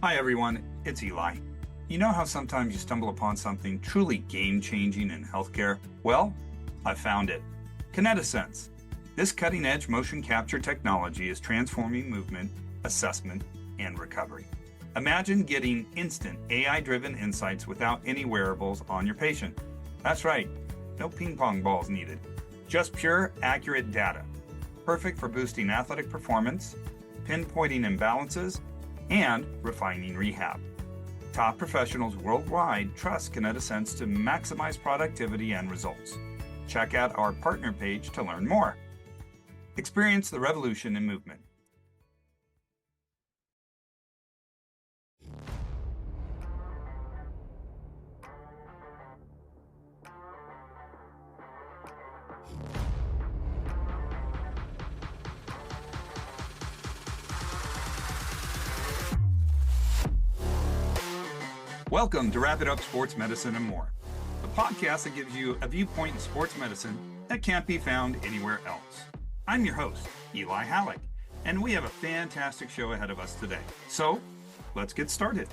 Hi everyone, it's Eli. You know how sometimes you stumble upon something truly game-changing in healthcare? Well, I found it. KinetiSense. This cutting-edge motion capture technology is transforming movement, assessment, and recovery. Imagine getting instant AI-driven insights without any wearables on your patient. That's right, no ping pong balls needed. Just pure, accurate data. Perfect for boosting athletic performance, pinpointing imbalances, and refining rehab. Top professionals worldwide trust KinetiSense to maximize productivity and results. Check out our partner page to learn more. Experience the revolution in movement. Welcome to Wrap It Up Sports Medicine and More, the podcast that gives you a viewpoint in sports medicine that can't be found anywhere else. I'm your host, Eli Halleck, and we have a fantastic show ahead of us today. So, let's get started.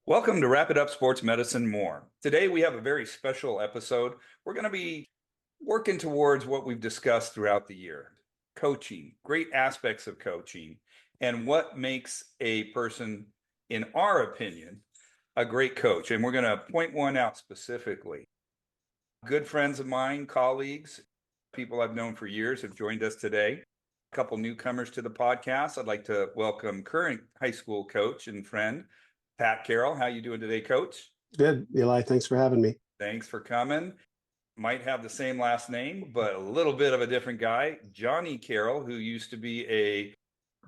Welcome to Wrap It Up Sports Medicine More. Today we have a very special episode. We're going to be working towards what we've discussed throughout the year. Coaching, great aspects of coaching, and what makes a person, in our opinion, a great coach. And we're going to point one out specifically. Good friends of mine, colleagues, people I've known for years have joined us today. A couple newcomers to the podcast. I'd like to welcome current high school coach and friend, Pat Carroll. How you doing today, Coach? Good, Eli. Thanks for having me. Thanks for coming. Might have the same last name, but a little bit of a different guy, Johnny Carroll, who used to be a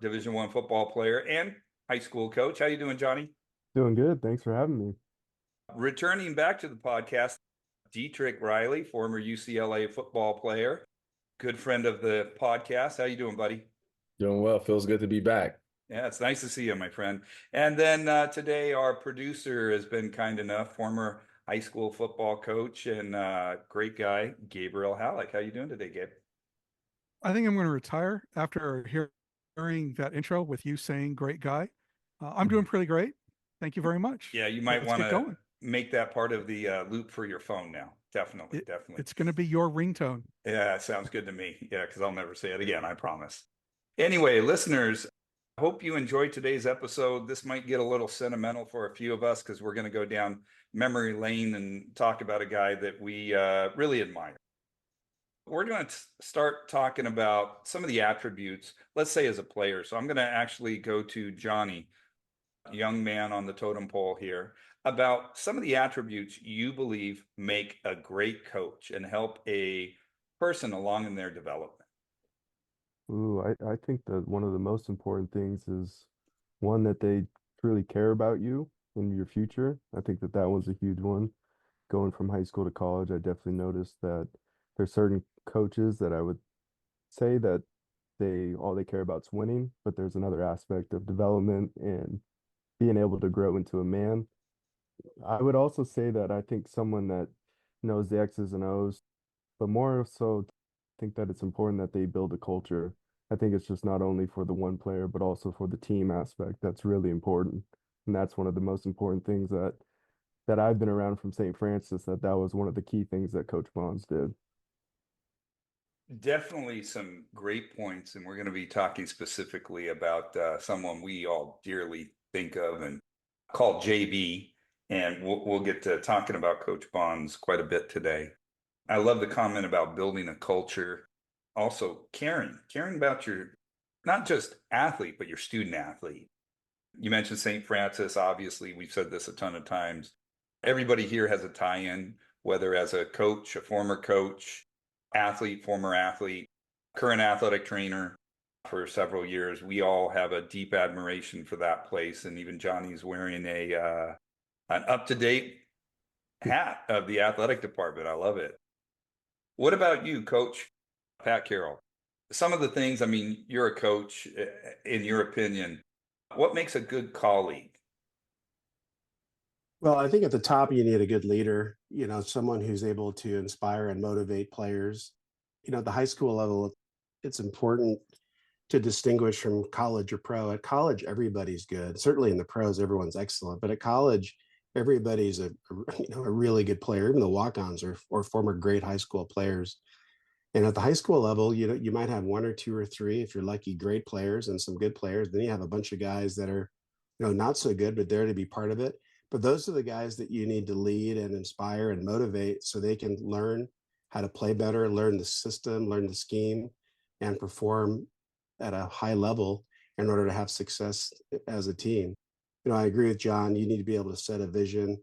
Division I football player and high school coach. How you doing, Johnny? Doing good. Thanks for having me. Returning back to the podcast, Dietrich Riley, former UCLA football player, good friend of the podcast. How you doing, buddy? Doing well. Feels good to be back. Yeah, it's nice to see you, my friend. And then today our producer has been kind enough, former high school football coach and great guy, Gabriel Halleck. How you doing today, Gabe? I think I'm going to retire after hearing that intro with you saying great guy. I'm doing pretty great. Thank you very much. Yeah, you might want to going. Make that part of the loop for your phone now. Definitely. It's going to be your ringtone. Yeah, it sounds good to me. Yeah, because I'll never say it again, I promise. Anyway, listeners, I hope you enjoyed today's episode. This might get a little sentimental for a few of us because we're going to go down memory lane and talk about a guy that we really admire. We're going to start talking about some of the attributes, let's say as a player. So I'm going to actually go to Johnny, young man on the totem pole here, about some of the attributes you believe make a great coach and help a person along in their development. Ooh, I think that one of the most important things is one, that they truly care about you and your future. I think that that one's a huge one. Going from high school to college, I definitely noticed that there's certain coaches that I would say that all they care about is winning, but there's another aspect of development and being able to grow into a man. I would also say that I think someone that knows the X's and O's, but more so think that it's important that they build a culture. I think it's just not only for the one player, but also for the team aspect. That's really important. And that's one of the most important things that I've been around from St. Francis, that was one of the key things that Coach Bonds did. Definitely some great points. And we're going to be talking specifically about someone we all dearly think of and call JB. And we'll get to talking about Coach Bonds quite a bit today. I love the comment about building a culture. Also, caring about your, not just athlete, but your student athlete. You mentioned St. Francis. Obviously, we've said this a ton of times. Everybody here has a tie-in, whether as a coach, a former coach, athlete, former athlete, current athletic trainer for several years. We all have a deep admiration for that place. And even Johnny's wearing an up-to-date hat of the athletic department. I love it. What about you, Coach Pat Carroll? Some of the things, I mean, you're a coach, in your opinion, what makes a good colleague? Well, I think at the top, you need a good leader, someone who's able to inspire and motivate players at the high school level, it's important to distinguish from college or pro. At college, everybody's good. Certainly in the pros, everyone's excellent. But at college, everybody's a really good player. Even the walk-ons or former great high school players. And at the high school level, you might have one or two or three, if you're lucky, great players and some good players. Then you have a bunch of guys that are, not so good, but there to be part of it. But those are the guys that you need to lead and inspire and motivate so they can learn how to play better, learn the system, learn the scheme, and perform at a high level in order to have success as a team. I agree with John. You need to be able to set a vision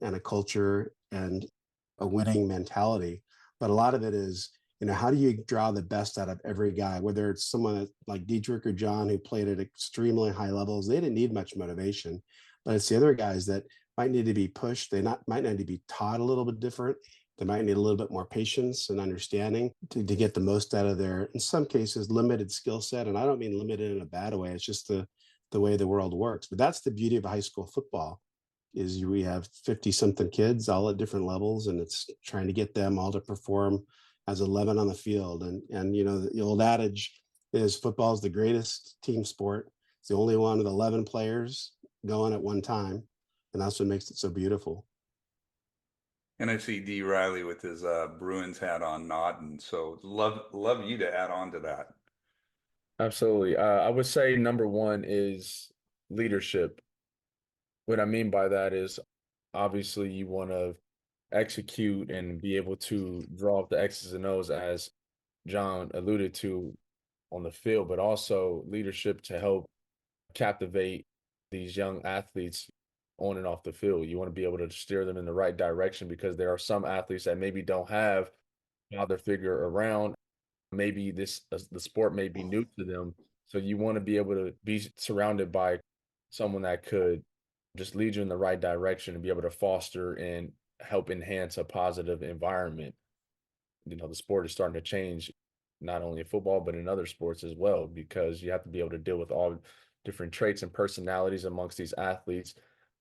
and a culture and a winning mentality. But a lot of it is, how do you draw the best out of every guy, whether it's someone like Dietrich or John who played at extremely high levels. They didn't need much motivation, but it's the other guys that might need to be pushed. They might need to be taught a little bit different. They might need a little bit more patience and understanding to get the most out of their, in some cases, limited skill set. And I don't mean limited in a bad way. It's just the way the world works. But that's the beauty of high school football is we have 50 something kids all at different levels, and it's trying to get them all to perform as 11 on the field. And the old adage is football is the greatest team sport. It's the only one with 11 players going at one time. And that's what makes it so beautiful. And I see D Riley with his Bruins hat on nodding. So love you to add on to that. Absolutely. I would say number one is leadership. What I mean by that is obviously you want to execute and be able to draw up the X's and O's as John alluded to on the field, but also leadership to help captivate these young athletes on and off the field. You want to be able to steer them in the right direction because there are some athletes that maybe don't have a father figure around. Maybe the sport may be new to them. So you want to be able to be surrounded by someone that could just lead you in the right direction and be able to foster and help enhance a positive environment. The sport is starting to change, not only in football, but in other sports as well, because you have to be able to deal with all different traits and personalities amongst these athletes.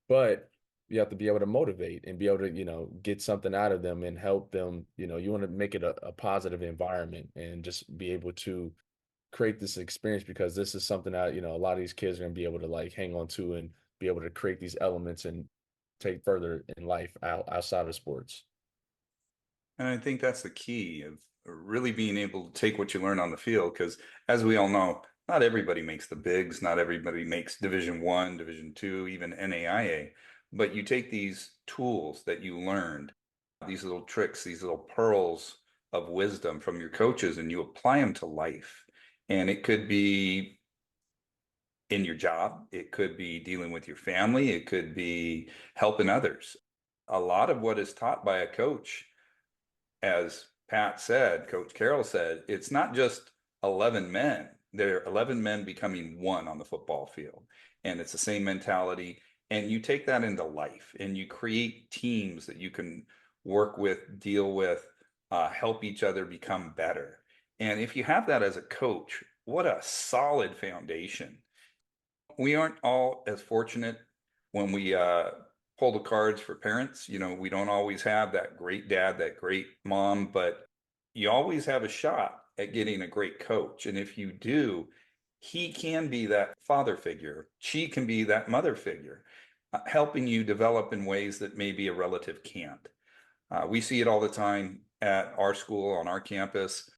But you have to be able to motivate and be able to, get something out of them and help them. You want to make it a positive environment and just be able to create this experience, because this is something that, a lot of these kids are going to be able to hang on to and be able to create these elements and take further in life outside of sports. And I think that's the key of really being able to take what you learn on the field, because as we all know, not everybody makes the bigs, not everybody makes Division I, Division II, even NAIA, but you take these tools that you learned, these little tricks, these little pearls of wisdom from your coaches, and you apply them to life. And it could be in your job, it could be dealing with your family, it could be helping others. A lot of what is taught by a coach, as Pat said, Coach Carroll said, it's not just 11 men. There are 11 men becoming one on the football field. And it's the same mentality. And you take that into life and you create teams that you can work with, deal with, help each other become better. And if you have that as a coach, what a solid foundation. We aren't all as fortunate when we pull the cards for parents. We don't always have that great dad, that great mom, but you always have a shot at getting a great coach. And if you do, he can be that father figure. She can be that mother figure, helping you develop in ways that maybe a relative can't. We see it all the time at our school, on our campus,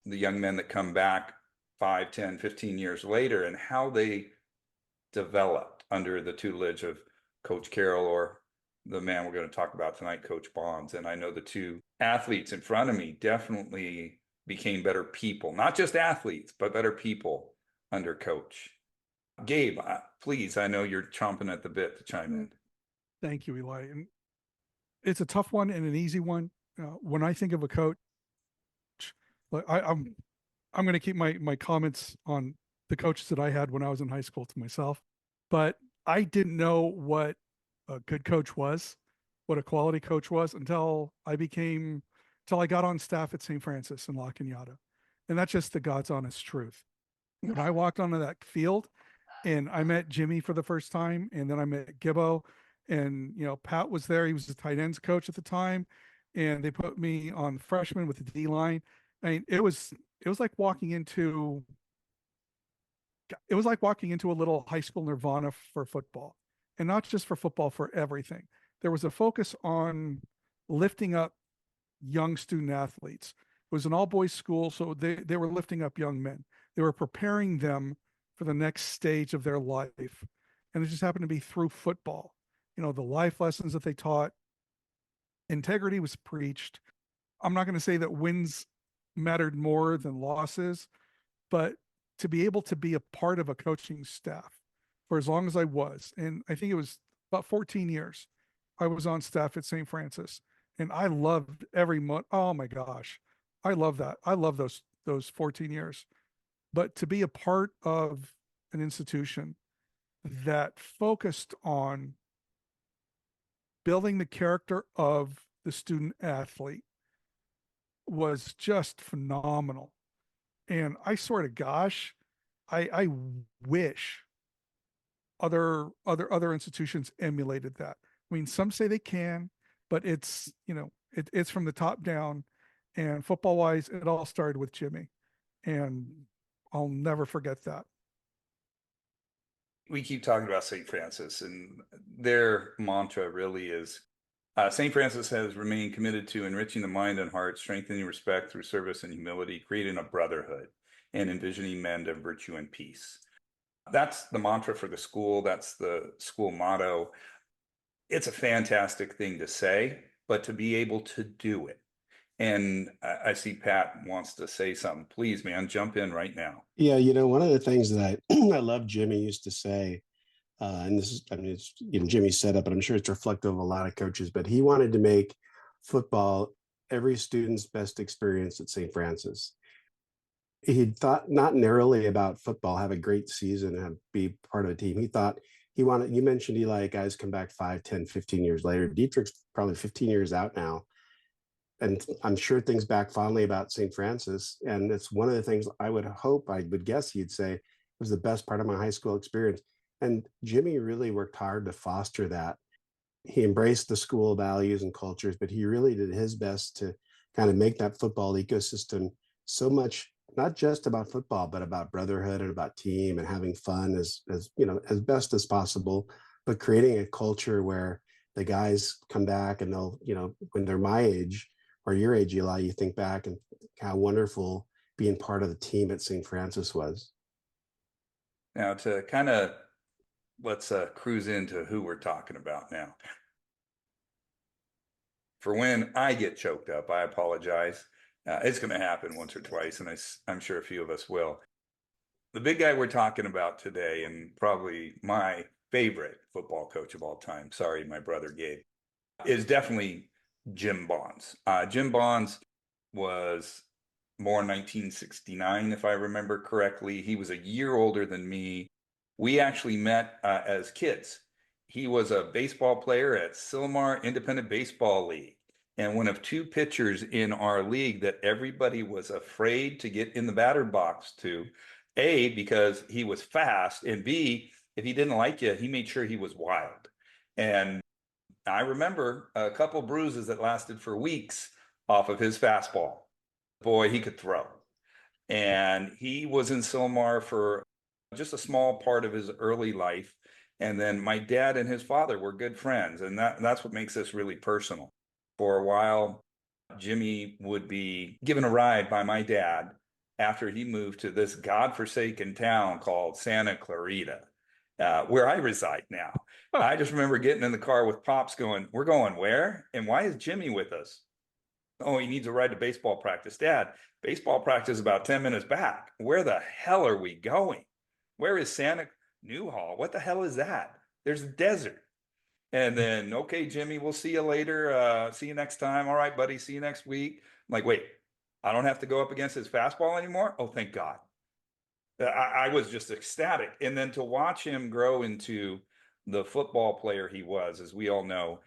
the young men that come back 5, 10, 15 years later, and how they developed under the tutelage of Coach Carroll or the man we're going to talk about tonight, Coach Bonds. And I know the two athletes in front of me definitely became better people, not just athletes, but better people under Coach. Gabe, please, I know you're chomping at the bit to chime in. Thank you, Eli. And it's a tough one and an easy one. When I think of a coach, I'm going to keep my comments on the coaches that I had when I was in high school to myself, but I didn't know what a good coach was, what a quality coach was until I got on staff at St. Francis in La Cañada. And that's just the God's honest truth. When I walked onto that field and I met Jimmy for the first time, and then I met Gibbo, and, Pat was there. He was the tight ends coach at the time. And they put me on freshman with the D line. I mean, it was like walking into it was like walking into a little high school nirvana for football, and not just for football, for everything. There was a focus on lifting up young student athletes. It was an all boys school, so they were lifting up young men. They were preparing them for the next stage of their life. And it just happened to be through football. You know, the life lessons that they taught, integrity was preached. I'm not going to say that wins mattered more than losses, but to be able to be a part of a coaching staff for as long as I was, and I think it was about 14 years, I was on staff at St. Francis, and I loved every month. Oh my gosh, I love that. I love those 14 years. But to be a part of an institution that focused on building the character of the student athlete was just phenomenal. And I swear to gosh, I wish other institutions emulated that. I mean, some say they can, but it's, you know, it's from the top down. And football wise, it all started with Jimmy. And I'll never forget that. We keep talking about St. Francis, and their mantra really is St. Francis has remained committed to enriching the mind and heart, strengthening respect through service and humility, creating a brotherhood, and envisioning men of virtue and peace. That's the mantra for the school. That's the school motto. It's a fantastic thing to say, but to be able to do it. And I see Pat wants to say something. Please, man, jump in right now. Yeah, you know, one of the things that I love Jimmy used to say, and this is, I mean, it's, you know, Jimmy said it, but I'm sure it's reflective of a lot of coaches, but he wanted to make football every student's best experience at St. Francis. He thought not narrowly about football, have a great season and be part of a team. He thought he wanted, you mentioned Eli, guys come back 5, 10, 15 years later. Dietrich's probably 15 years out now. And I'm sure things back fondly about St. Francis. And it's one of the things I would hope, I would guess he'd say was the best part of my high school experience. And Jimmy really worked hard to foster that. He embraced the school values and cultures, but he really did his best to kind of make that football ecosystem so much, not just about football, but about brotherhood and about team and having fun as you know, as best as possible, but creating a culture where the guys come back and they'll, you know, when they're my age or your age, Eli, you think back and how wonderful being part of the team at St. Francis was. Now, to kind of let's cruise into who we're talking about now. For when I get choked up, I apologize. It's going to happen once or twice, and I'm sure a few of us will. The big guy we're talking about today, and probably my favorite football coach of all time, sorry, my brother Gabe, is definitely Jim Bonds. Jim Bonds was born 1969, if I remember correctly. He was a year older than me. We actually met as kids. He was a baseball player at Silmar Independent Baseball League, and one of two pitchers in our league that everybody was afraid to get in the batter box to, A, because he was fast, and B, if he didn't like you, he made sure he was wild. And I remember a couple bruises that lasted for weeks off of his fastball. Boy, he could throw. And he was in Silmar for just a small part of his early life. And then my dad and his father were good friends. And that's what makes this really personal. For a while, Jimmy would be given a ride by my dad after he moved to this godforsaken town called Santa Clarita, where I reside now. I just remember getting in the car with Pops going, "We're going where? And why is Jimmy with us?" "Oh, he needs a ride to baseball practice." "Dad, baseball practice is about 10 minutes back. Where the hell are we going? Where is Santa Newhall? What the hell is that? There's a desert." And then, "Okay, Jimmy, we'll see you later. See you next time. All right, buddy, see you next week." I'm like, wait, I don't have to go up against his fastball anymore? Oh, thank God. I was just ecstatic. And then to watch him grow into the football player he was, as we all know,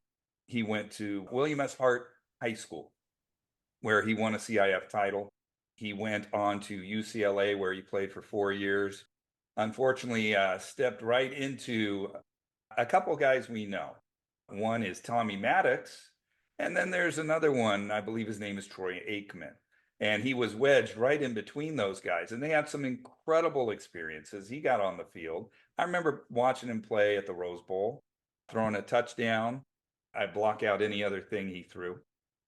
he went to William S. Hart High School, where he won a CIF title. He went on to UCLA, where he played for 4 years. Unfortunately, stepped right into a couple guys we know. One is Tommy Maddox, and then there's another one, I believe his name is Troy Aikman. And he was wedged right in between those guys. And they had some incredible experiences. He got on the field. I remember watching him play at the Rose Bowl, throwing a touchdown. I block out any other thing he threw.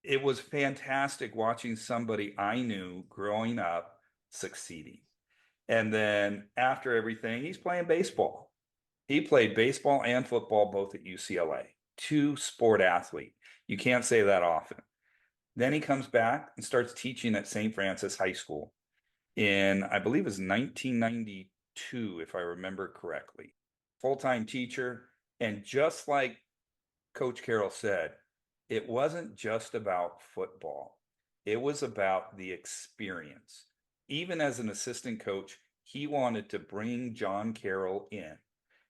It was fantastic watching somebody I knew growing up succeeding. And then after everything, he's playing baseball. He played baseball and football both at UCLA. Two sport athlete. You can't say that often. Then he comes back and starts teaching at St. Francis High School in, I believe it was 1992, if I remember correctly. Full-time teacher. And just like Coach Carroll said, it wasn't just about football. It was about the experience. Even as an assistant coach, he wanted to bring John Carroll in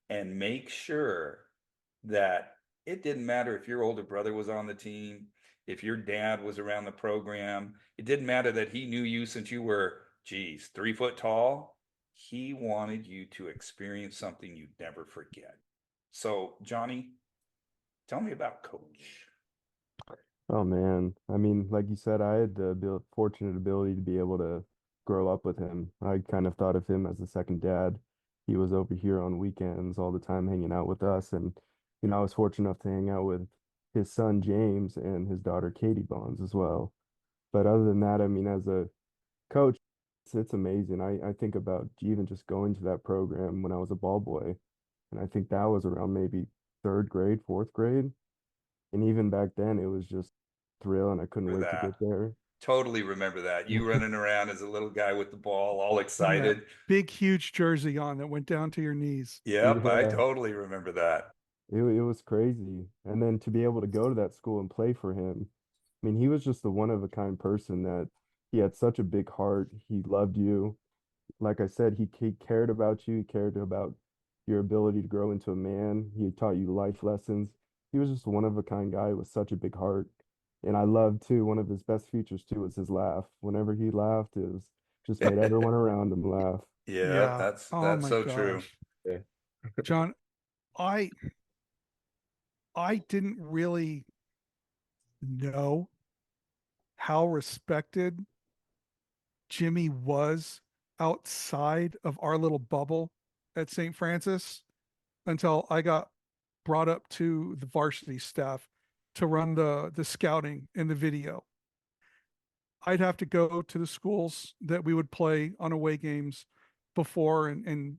and make sure that it didn't matter if your older brother was on the team, if your dad was around the program. It didn't matter that he knew you since you were, 3 foot tall. He wanted you to experience something you'd never forget. So, Johnny, tell me about Coach. Oh man, I mean, like you said, I had the fortunate ability to be able to grow up with him. I kind of thought of him as a second dad. He was over here on weekends all the time hanging out with us, and I was fortunate enough to hang out with his son James and his daughter Katie Bonds as well. But other than that, I mean, as a coach, it's amazing. I think about even just going to that program when I was a ball boy, and I think that was around maybe third grade, fourth grade. And even back then, it was just thrill, and I couldn't For wait to that. get there. Totally remember that. You running around as a little guy with the ball, all And that excited. big, huge jersey on that went down to your knees. Yep, I Yeah, totally remember that. it was crazy. And then to be able to go to that school and play for him, I mean, he was just a one of a kind person that he had such a big heart. He loved you. Like I said, he cared about you. He cared about your ability to grow into a man. He taught you life lessons. He was just a one of a kind guy with such a big heart. And I loved too, one of his best features too was his laugh. Whenever he laughed, it was just made everyone around him laugh. Yeah, Yeah. that's Oh that's my so true. gosh. Yeah. John, I didn't really know how respected Jimmy was outside of our little bubble at St. Francis until I got brought up to the varsity staff to run the scouting and the video. I'd have to go to the schools that we would play on away games before and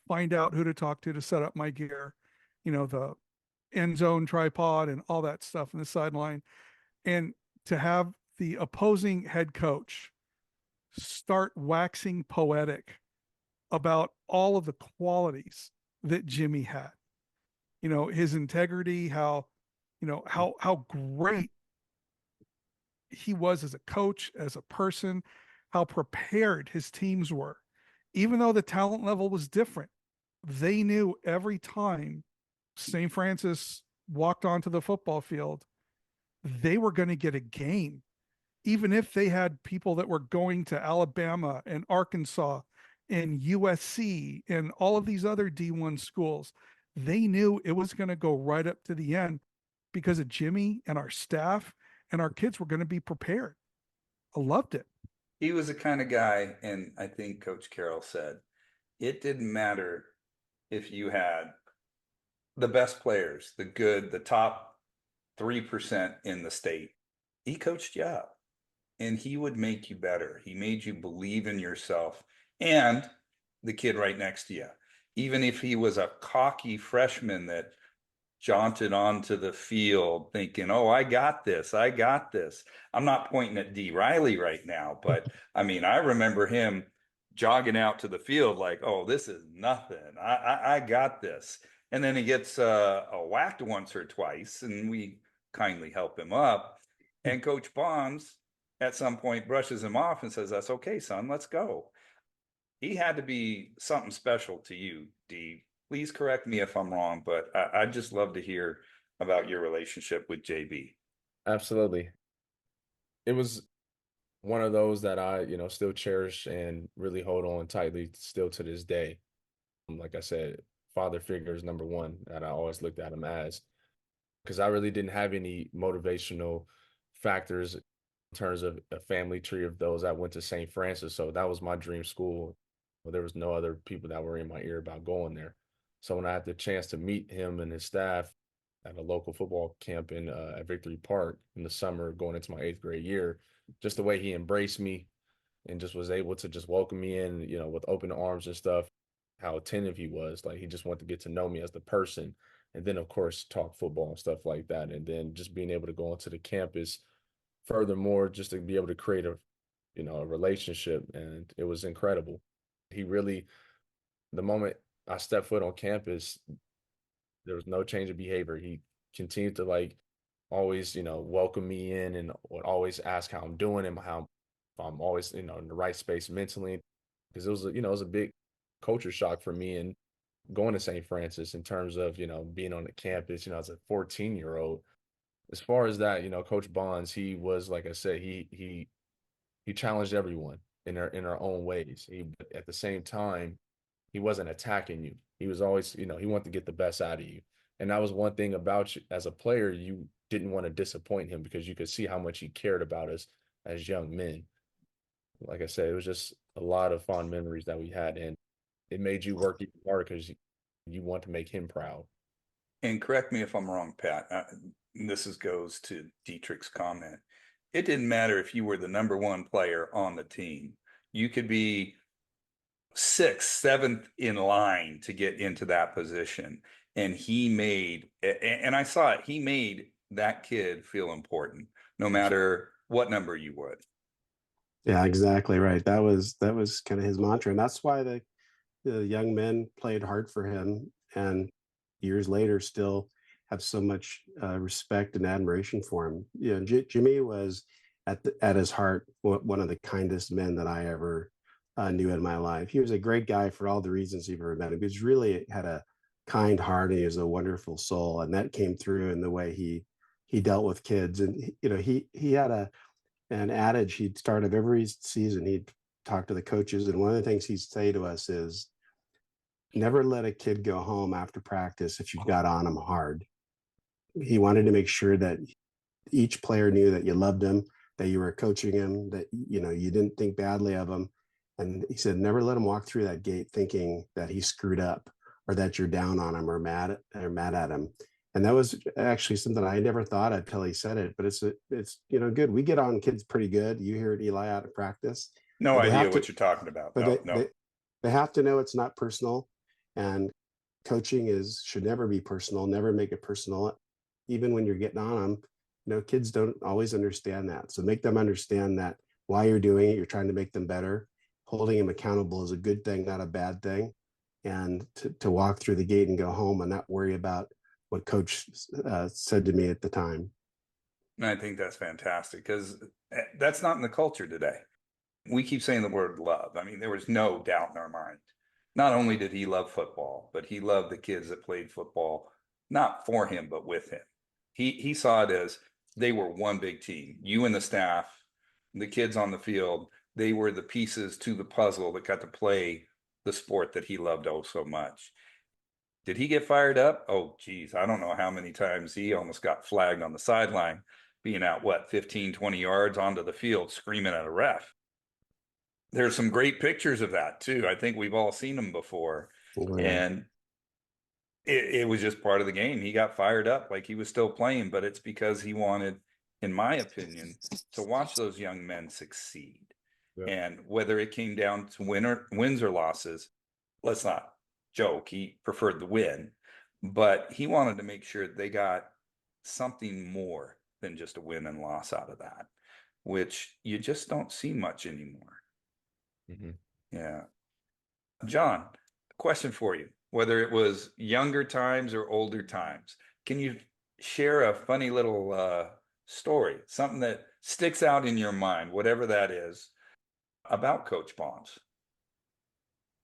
find out who to talk to set up my gear, the end zone tripod and all that stuff in the sideline. And to have the opposing head coach start waxing poetic about all of the qualities that Jimmy had. His integrity, how great he was as a coach, as a person, how prepared his teams were. Even though the talent level was different, they knew every time St. Francis walked onto the football field, they were going to get a game. Even if they had people that were going to Alabama and Arkansas and USC and all of these other D1 schools, they knew it was going to go right up to the end because of Jimmy and our staff, and our kids were going to be prepared. I loved it. He was the kind of guy, and I think Coach Carroll said, it didn't matter if you had the best players, the top 3% in the state. He coached you up and he would make you better. He made you believe in yourself and the kid right next to you. Even if he was a cocky freshman that jaunted onto the field thinking, oh, I got this. I'm not pointing at D. Riley right now, but I mean, I remember him jogging out to the field like, oh, this is nothing. I got this. And then he gets whacked once or twice, and we kindly help him up. And Coach Bonds at some point brushes him off and says, that's okay, son, let's go. He had to be something special to you, D. Please correct me if I'm wrong, but I'd just love to hear about your relationship with JB. Absolutely. It was one of those that I, still cherish and really hold on tightly still to this day. Like I said, father figure is number one that I always looked at him as, because I really didn't have any motivational factors terms of a family tree of those that went to St. Francis. So that was my dream school. Well, there was no other people that were in my ear about going there. So when I had the chance to meet him and his staff at a local football camp in at Victory Park in the summer, going into my 8th grade year, just the way he embraced me and just was able to just welcome me in, with open arms and stuff, how attentive he was. Like he just wanted to get to know me as the person. And then of course talk football and stuff like that. And then just being able to go onto the campus furthermore, just to be able to create a relationship. And it was incredible. He really, the moment I stepped foot on campus, there was no change of behavior. He continued to like always, welcome me in and would always ask how I'm doing and how I'm always, in the right space mentally. Because it was a big culture shock for me and going to St. Francis in terms of, being on the campus, as a 14-year-old. As far as that, Coach Bonds, he was, like I said, he challenged everyone in their own ways. But at the same time, he wasn't attacking you. He was always, he wanted to get the best out of you. And that was one thing about you as a player, you didn't want to disappoint him because you could see how much he cared about us as young men. Like I said, it was just a lot of fond memories that we had, and it made you work even harder because you want to make him proud. And correct me if I'm wrong, Pat. Goes to Dietrich's comment. It didn't matter if you were the number one player on the team. You could be 6th, 7th in line to get into that position. And I saw it, he made that kid feel important, no matter what number you would. Yeah, exactly right. That was kind of his mantra, and that's why the young men played hard for him, and years later still have so much respect and admiration for him. Jimmy was at his heart one of the kindest men that I ever knew in my life. He was a great guy for all the reasons you've ever met him. He was really had a kind heart, and he was a wonderful soul, and that came through in the way he dealt with kids. And he had an adage he'd start of every season. He'd talk to the coaches, and one of the things he'd say to us is, never let a kid go home after practice if you've got on him hard. He wanted to make sure that each player knew that you loved him, that you were coaching him, that you didn't think badly of him. And he said, never let him walk through that gate thinking that he screwed up or that you're down on him or mad at him. And that was actually something I never thought of till he said it. But it's good. We get on kids pretty good. You hear Eli out of practice. No idea what you're talking about. But No. They have to know it's not personal, and coaching should never be personal. Never make it personal, even when you're getting on them. Kids don't always understand that. So make them understand that why you're doing it, you're trying to make them better. Holding them accountable is a good thing, not a bad thing. And to walk through the gate and go home and not worry about what coach said to me at the time. And I think that's fantastic because that's not in the culture today. We keep saying the word love. I mean, there was no doubt in our mind. Not only did he love football, but he loved the kids that played football, not for him, but with him. He saw it as they were one big team. You and the staff, the kids on the field, they were the pieces to the puzzle that got to play the sport that he loved oh so much. Did he get fired up? Oh, geez, I don't know how many times he almost got flagged on the sideline, being out, 15, 20 yards onto the field, screaming at a ref. There's some great pictures of that too. I think we've all seen them before. Oh, yeah. And it was just part of the game. He got fired up like he was still playing, but it's because he wanted, in my opinion, to watch those young men succeed. Yeah. And whether it came down to wins or losses, let's not joke. He preferred the win, but he wanted to make sure they got something more than just a win and loss out of that, which you just don't see much anymore. Mm-hmm. Yeah. John, question for you. Whether it was younger times or older times, can you share a funny little story, something that sticks out in your mind, whatever that is, about Coach Bonds?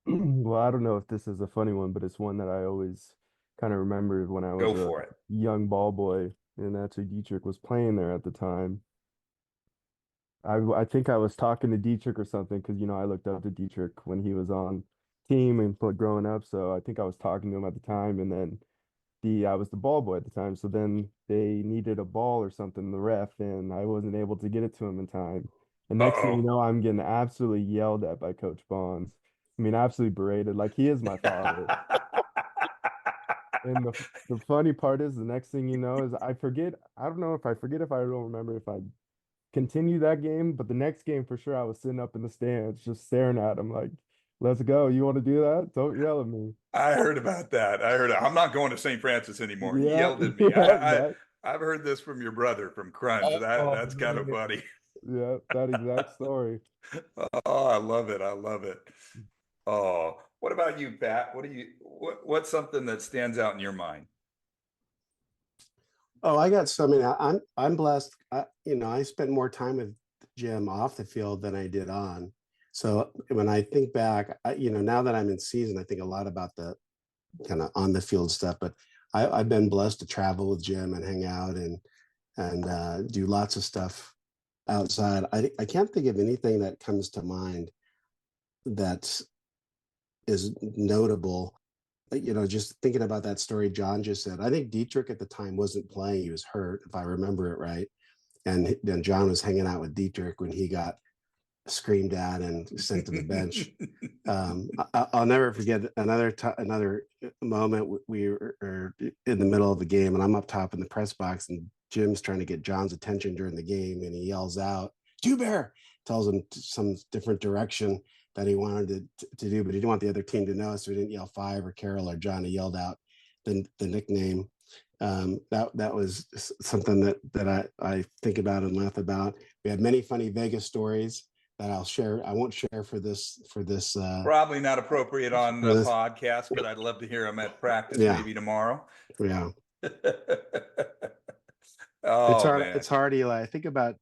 Well, I don't know if this is a funny one, but it's one that I always kind of remembered when I Go was a for it. young ball boy, and actually Dietrich was playing there at the time. I think I was talking to Dietrich or something because I looked up to Dietrich when he was on team and growing up. So I think I was talking to him at the time, and then I was the ball boy at the time. So then they needed a ball or something, the ref, and I wasn't able to get it to him in time. And next thing you Uh-oh. know, I'm getting absolutely yelled at by Coach Bonds. I mean, absolutely berated. Like he is my father. And the funny part is the next thing you know is I forget, I don't know if I forget if I don't remember if I continue that game, but the next game for sure I was sitting up in the stands just staring at him like, let's go. You want to do that? Don't yell at me. I heard about that. I heard I'm not going to St. Francis anymore. He Yeah, yelled at me. yeah, I I've heard this from your brother from Crunch. Oh That's kind of man. funny. yeah, that exact story. Oh, I love it. I love it. Oh, what about you, Pat? What's something that stands out in your mind? Oh, I got so many. I'm blessed. I spent more time with Jim off the field than I did on. So when I think back, now that I'm in season, I think a lot about the kind of on the field stuff. But I've been blessed to travel with Jim and hang out and do lots of stuff outside. I can't think of anything that comes to mind that is notable. Just thinking about that story John just said, I think Dietrich at the time wasn't playing. He was hurt, if I remember it right. And then John was hanging out with Dietrich when he got screamed at and sent to the bench. I'll never forget another moment. We were in the middle of the game, and I'm up top in the press box, and Jim's trying to get John's attention during the game, and he yells out, "Two Bear!" Tells him some different direction that he wanted to do, but he didn't want the other team to know, so he didn't yell five or Carol or John. He yelled out the nickname. That was something that I think about and laugh about. We had many funny Vegas stories that I'll share. I won't share for this. Probably not appropriate on For the this, podcast, but I'd love to hear them at practice yeah, maybe tomorrow. yeah. It's Oh hard. man. It's hard, Eli. I think about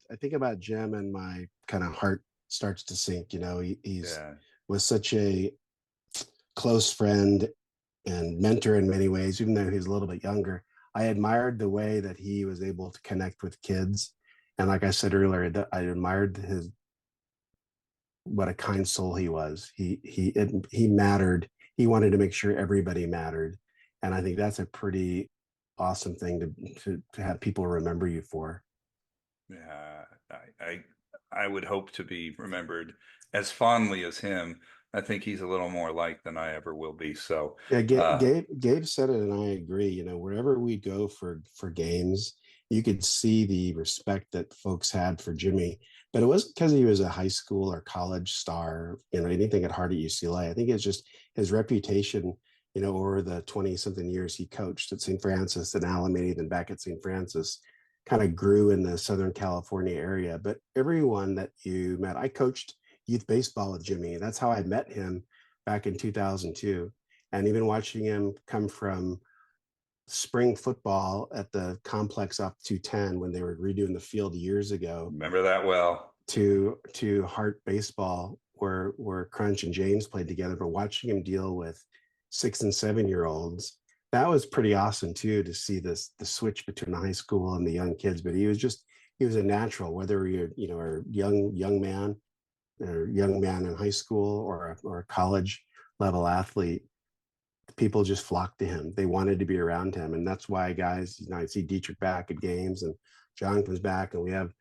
Jim, and my kind of heart starts to sink. He's Yeah. was such a close friend and mentor in many ways, even though he's a little bit younger. I admired the way that he was able to connect with kids. And like I said earlier, that I admired his what a kind soul he was. He mattered. He wanted to make sure everybody mattered. And I think that's a pretty awesome thing to have people remember you for. Yeah. I would hope to be remembered as fondly as him. I think he's a little more liked than I ever will be. So Yeah, uh Gabe said it, and I agree. Wherever we go for games, you could see the respect that folks had for Jimmy. But it wasn't because he was a high school or college star, anything at heart at UCLA. I think it's just his reputation, over the 20 something years he coached at St. Francis and Alameda, then back at St. Francis, kind of grew in the Southern California area. But everyone that you met, I coached youth baseball with Jimmy. That's how I met him back in 2002. And even watching him come from spring football at the complex off 210 when they were redoing the field years ago remember that well. to Hart baseball where Crunch and James played together, but watching him deal with 6 and 7 year olds, that was pretty awesome too, to see the switch between the high school and the young kids. But he was a natural, whether you're a young man or young man in high school or a college level athlete. People just flocked to him. They wanted to be around him. And that's why, guys, I see Dietrich back at games, and John comes back, and we have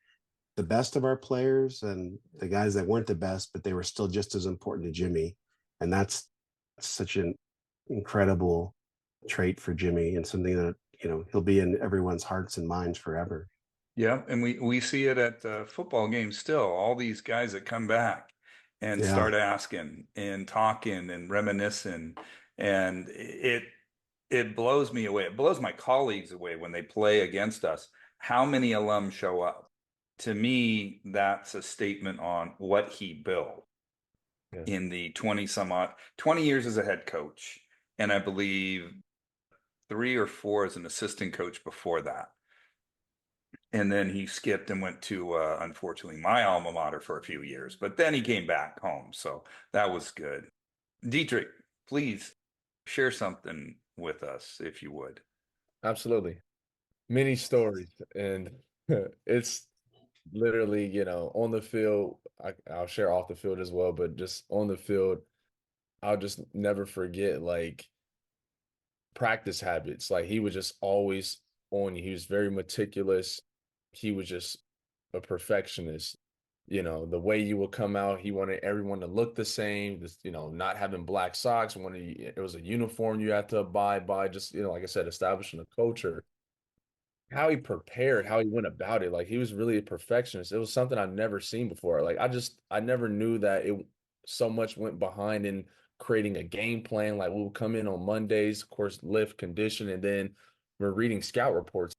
the best of our players and the guys that weren't the best, but they were still just as important to Jimmy. And that's such an incredible trait for Jimmy, and something that, he'll be in everyone's hearts and minds forever. Yeah, and we see it at football games still. All these guys that come back and Yeah. start asking and talking and reminiscing, and it blows me away. It blows my colleagues away when they play against us. How many alums show up? To me, that's a statement on what he built Yeah. in the 20 years as a head coach, and I believe 3 or 4 as an assistant coach before that. And then he skipped and went to, unfortunately, my alma mater for a few years, but then he came back home. So that was good. Dietrich, please share something with us if you would. Absolutely. Many stories, and it's literally, on the field, I'll share off the field as well, but just on the field, I'll just never forget, like, practice habits. Like he was just always on you. He was very meticulous. He was just a perfectionist. You know, the way you would come out, he wanted everyone to look the same. This, you know, not having black socks. It was a uniform you had to abide by. Just, you know, like I said, establishing a culture. How he prepared, how he went about it, like he was really a perfectionist. It was something I've never seen before. Like I never knew that it so much went behind in creating a game plan. Like we would come in on Mondays, of course, lift, condition, and then we're reading scout reports.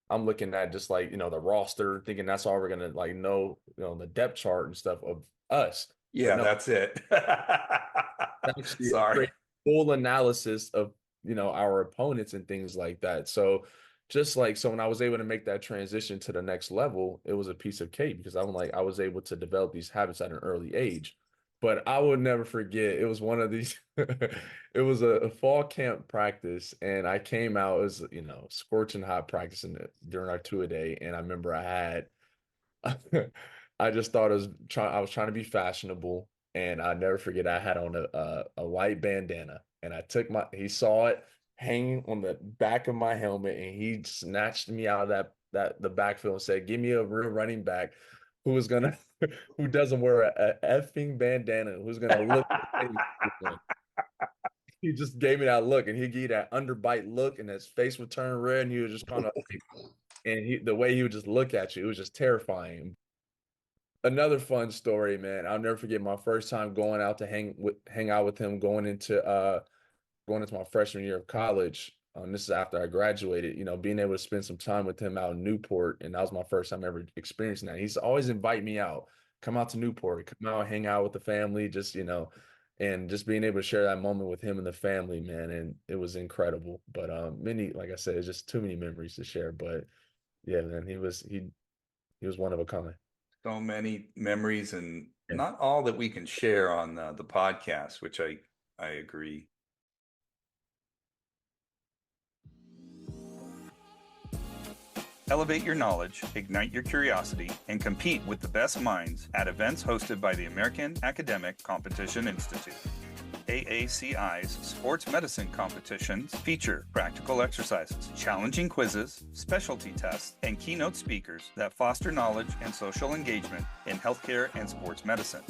I'm looking at just like, you know, the roster, thinking that's all we're gonna like know, you know, the depth chart and stuff of us. But Yeah, no, that's it. actually Sorry. create full analysis of, you know, our opponents and things like that. So just like, so when I was able to make that transition to the next level, it was a piece of cake because I'm like I was able to develop these habits at an early age. But I would never forget, it was one of these it was a fall camp practice, and I came out, it was, you know, scorching hot practice during our 2-a-day, and I remember I had I just thought I was trying to be fashionable, and I never forget I had on a white bandana, and he saw it hanging on the back of my helmet, and he snatched me out of the backfield and said, "Give me a real running back who is gonna who doesn't wear a effing bandana, who's gonna look." He just gave me that look, and he gave that underbite look, and his face would turn red, and he was just kind of like, and the way he would just look at you, it was just terrifying. Another fun story, man. I'll never forget my first time going out to hang out with him going into my freshman year of college. This is after I graduated, you know, being able to spend some time with him out in Newport. And that was my first time ever experiencing that. He's always invite me out, come out to Newport, come out, hang out with the family, just, you know, and just being able to share that moment with him and the family, man. And it was incredible. But like I said, it's just too many memories to share. But yeah, man, he was one of a kind. So many memories, and Yeah. not all that we can share on the podcast, which I agree. Elevate your knowledge, ignite your curiosity, and compete with the best minds at events hosted by the American Academic Competition Institute. AACI's sports medicine competitions feature practical exercises, challenging quizzes, specialty tests, and keynote speakers that foster knowledge and social engagement in healthcare and sports medicine.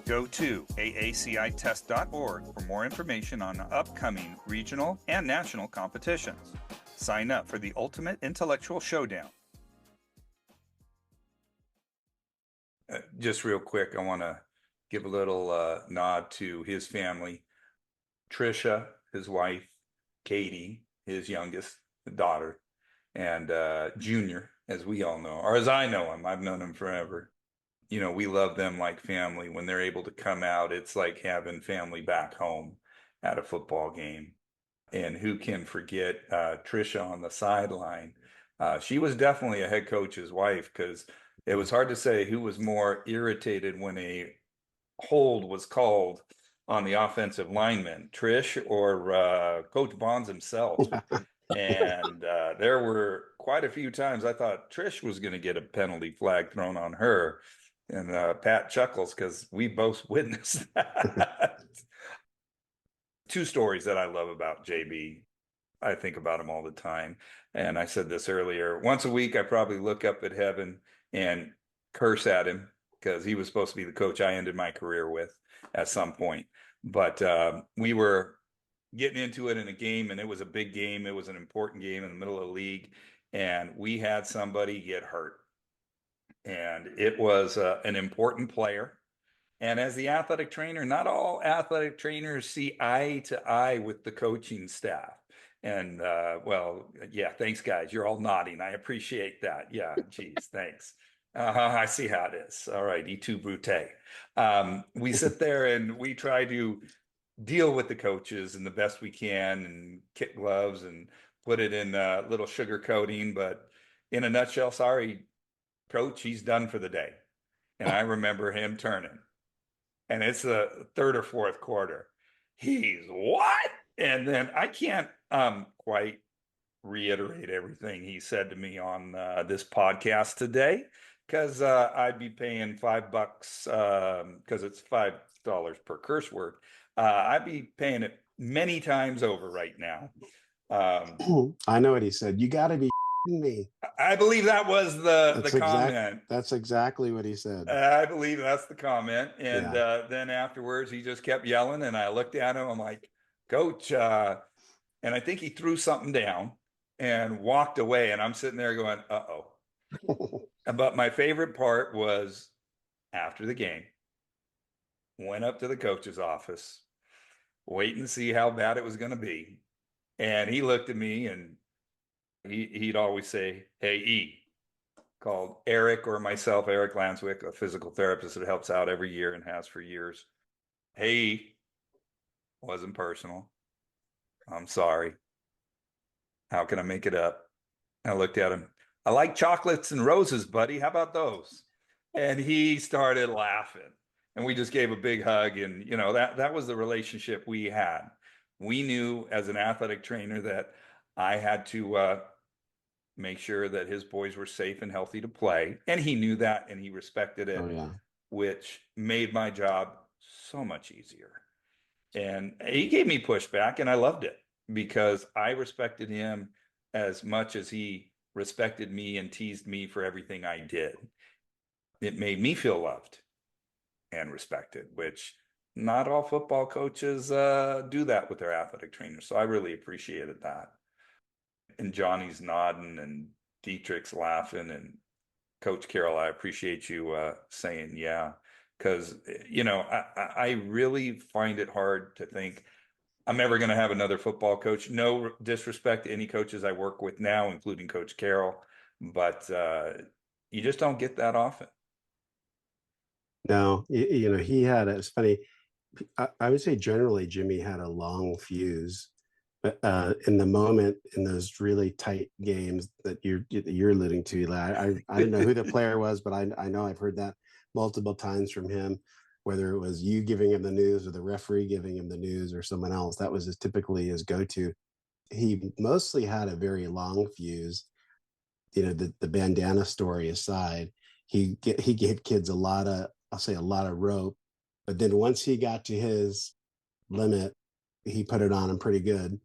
Go to aacitest.org for more information on upcoming regional and national competitions. Sign up for the ultimate intellectual showdown. Just real quick, I want to give a little nod to his family. Trisha, his wife, Katie, his youngest daughter, and Junior, as we all know, or as I know him. I've known him forever. You know, we love them like family. When they're able to come out, it's like having family back home at a football game. And who can forget Trisha on the sideline? She was definitely a head coach's wife, because it was hard to say who was more irritated when a hold was called on the offensive lineman, Trish or Coach Bonds himself. And there were quite a few times I thought Trish was going to get a penalty flag thrown on her. And Pat chuckles because we both witnessed that. Two stories that I love about JB. I think about him all the time. And I said this earlier. Once a week, I probably look up at heaven and curse at him, because he was supposed to be the coach I ended my career with at some point. But we were getting into it in a game, and it was a big game. It was an important game in the middle of the league. And we had somebody get hurt. And it was an important player. And as the athletic trainer, not all athletic trainers see eye to eye with the coaching staff. And well, yeah, thanks, guys. You're all nodding. I appreciate that. Yeah, geez, thanks. I see how it is. All right, E2 Brute. We sit there and we try to deal with the coaches and the best we can, and kit gloves and put it in a little sugar coating. But in a nutshell, sorry, coach, he's done for the day. And I remember him turning. And it's the third or fourth quarter. He's what? And then I can't quite reiterate everything he said to me on this podcast today, because I'd be paying $5 because it's $5 per curse word. I'd be paying it many times over right now. Um, I know what he said. You got to be me. I believe that was the comment. That's exactly what he said. I believe that's the comment. And Yeah. then afterwards, he just kept yelling. And I looked at him. I'm like, Coach, and I think he threw something down and walked away. And I'm sitting there going, uh-oh. But my favorite part was after the game, went up to the coach's office, waiting to see how bad it was going to be. And he looked at me and he'd always say, hey, E, called Eric or myself, Eric Lanswick, a physical therapist that helps out every year and has for years. Hey, wasn't personal. I'm sorry. How can I make it up? I looked at him. I like chocolates and roses, buddy. How about those? And he started laughing. And we just gave a big hug. And, you know, that was the relationship we had. We knew as an athletic trainer that I had to make sure that his boys were safe and healthy to play. And he knew that and he respected it, Oh yeah. which made my job so much easier. And he gave me pushback and I loved it because I respected him as much as he respected me and teased me for everything I did. It made me feel loved and respected, which not all football coaches do that with their athletic trainers. So I really appreciated that. And Johnny's nodding and Dietrich's laughing and Coach Carroll, I appreciate you saying yeah, because you know I really find it hard to think I'm ever going to have another football coach. No disrespect to any coaches I work with now, including Coach Carroll, but you just don't get that often. No, you know, he had, it's funny. I would say generally Jimmy had a long fuse, but in the moment in those really tight games that you're alluding to, Eli, I don't know who the player was, but I know I've heard that multiple times from him, whether it was you giving him the news or the referee giving him the news or someone else. That was typically his go-to. He mostly had a very long fuse. You know, the bandana story aside, he gave kids a lot of, I'll say, a lot of rope, but then once he got to his limit, he put it on them pretty good,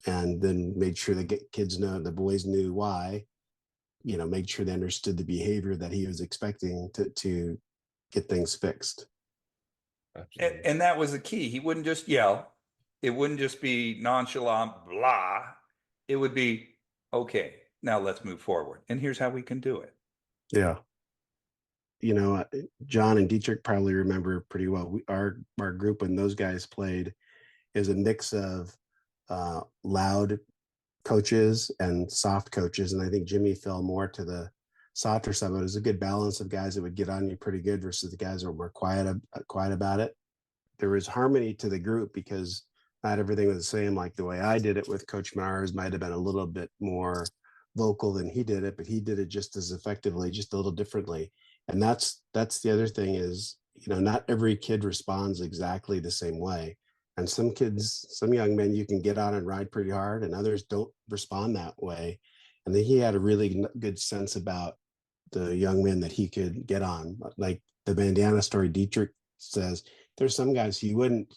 and then made sure the boys knew why. You know, made sure they understood the behavior that he was expecting to get things fixed. And that was the key. He wouldn't just yell. It wouldn't just be nonchalant, blah. It would be, okay, now let's move forward. And here's how we can do it. Yeah. You know, John and Dietrich probably remember pretty well. Our group when those guys played is a mix of loud coaches and soft coaches, and I think Jimmy fell more to the softer side. But it was a good balance of guys that would get on you pretty good versus the guys that were more quiet about it. There was harmony to the group because not everything was the same. Like the way I did it with Coach Mars might have been a little bit more vocal than he did it, but he did it just as effectively, just a little differently. And that's the other thing is, you know, not every kid responds exactly the same way. And some kids, some young men, you can get on and ride pretty hard, and others don't respond that way. And then he had a really good sense about the young men that he could get on. Like the bandana story, Dietrich says, there's some guys he wouldn't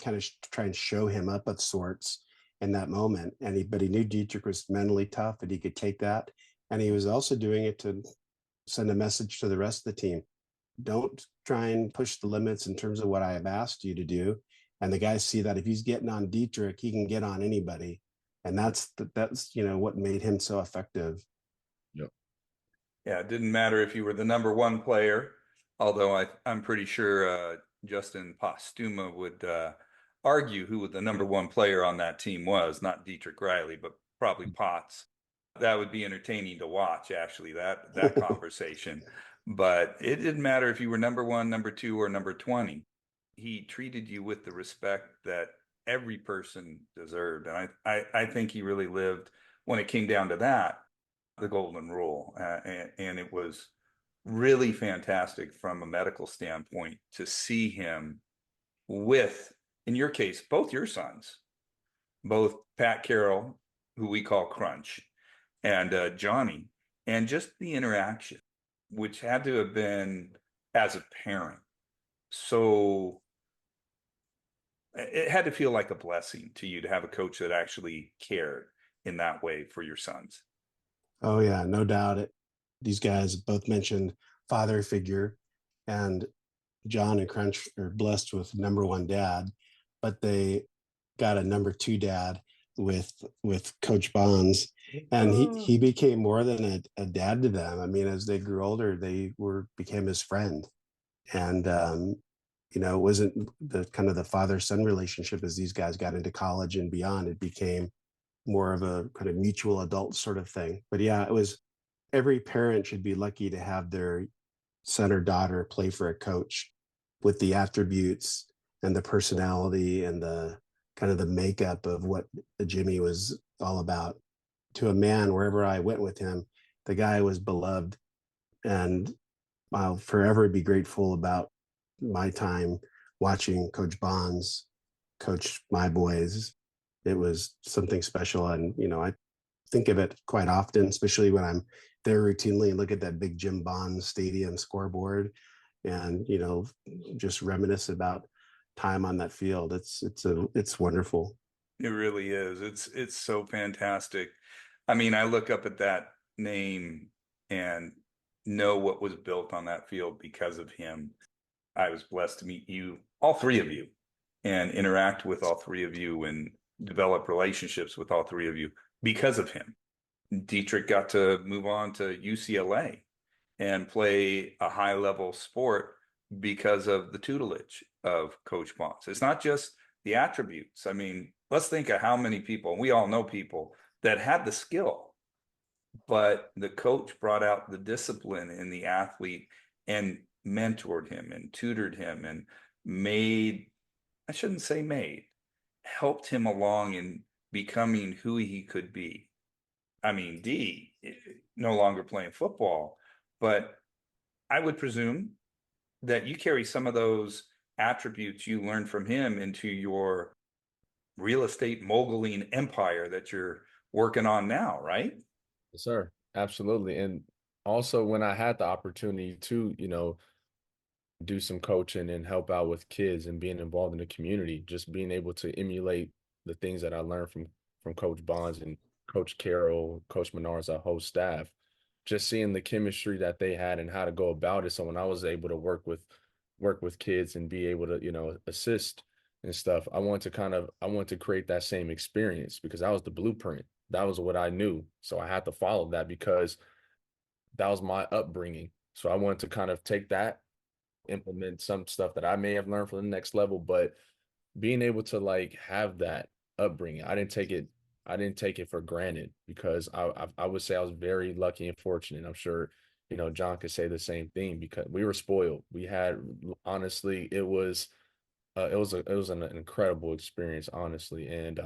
kind of try and show him up of sorts in that moment. But he knew Dietrich was mentally tough and he could take that. And he was also doing it to send a message to the rest of the team. Don't try and push the limits in terms of what I have asked you to do. And the guys see that if he's getting on Dietrich, he can get on anybody. And that's you know what made him so effective. Yep. Yeah, it didn't matter if you were the number one player, although I'm pretty sure Justin Postuma would argue who the number one player on that team was, not Dietrich Riley, but probably Potts. That would be entertaining to watch, actually, that conversation. But it didn't matter if you were number one, number two, or number 20. He treated you with the respect that every person deserved. And I think he really lived, when it came down to that, the golden rule. And it was really fantastic from a medical standpoint to see him with, in your case, both your sons, both Pat Carroll, who we call Crunch, and Johnny, and just the interaction, which had to have been, as a parent, so it had to feel like a blessing to you to have a coach that actually cared in that way for your sons. Oh yeah, no doubt. These guys both mentioned father figure, and John and Crunch are blessed with number one dad, but they got a number two dad with Coach Bonds, and he became more than a dad to them. I mean, as they grew older, they became his friend, and it wasn't the kind of the father son relationship as these guys got into college and beyond. It became more of a kind of mutual adult sort of thing. But yeah, it was every parent should be lucky to have their son or daughter play for a coach with the attributes and the personality and the kind of the makeup of what Jimmy was all about. To a man, wherever I went with him, the guy was beloved, and I'll forever be grateful about my time watching Coach Bonds coach my boys. It was something special, and I think of it quite often, especially when I'm there routinely and look at that big Jim Bonds Stadium scoreboard, and just reminisce about time on that field. It's wonderful. It really is. It's so fantastic. I mean, I look up at that name and know what was built on that field because of him. I was blessed to meet you, all three of you, and interact with all three of you and develop relationships with all three of you because of him. Dietrich got to move on to UCLA and play a high level sport because of the tutelage of Coach Bonds. It's not just the attributes. I mean, let's think of how many people, we all know people that had the skill, but the coach brought out the discipline in the athlete and mentored him and tutored him and I shouldn't say helped him along in becoming who he could be. I mean, no longer playing football, but I would presume that you carry some of those attributes you learned from him into your real estate moguling empire that you're working on now, right? Yes, sir. Absolutely. And also when I had the opportunity to, do some coaching and help out with kids and being involved in the community, just being able to emulate the things that I learned from Coach Bonds and Coach Carroll, Coach Menards, our whole staff, just seeing the chemistry that they had and how to go about it. So when I was able to work with kids and be able to, assist and stuff, I want to create that same experience because that was the blueprint. That was what I knew. So I had to follow that because that was my upbringing. So I wanted to kind of take that, implement some stuff that I may have learned from the next level, but being able to like have that upbringing, I didn't take it for granted because I would say I was very lucky and fortunate. I'm sure, John could say the same thing because we were spoiled. We had honestly, it was an incredible experience, honestly, and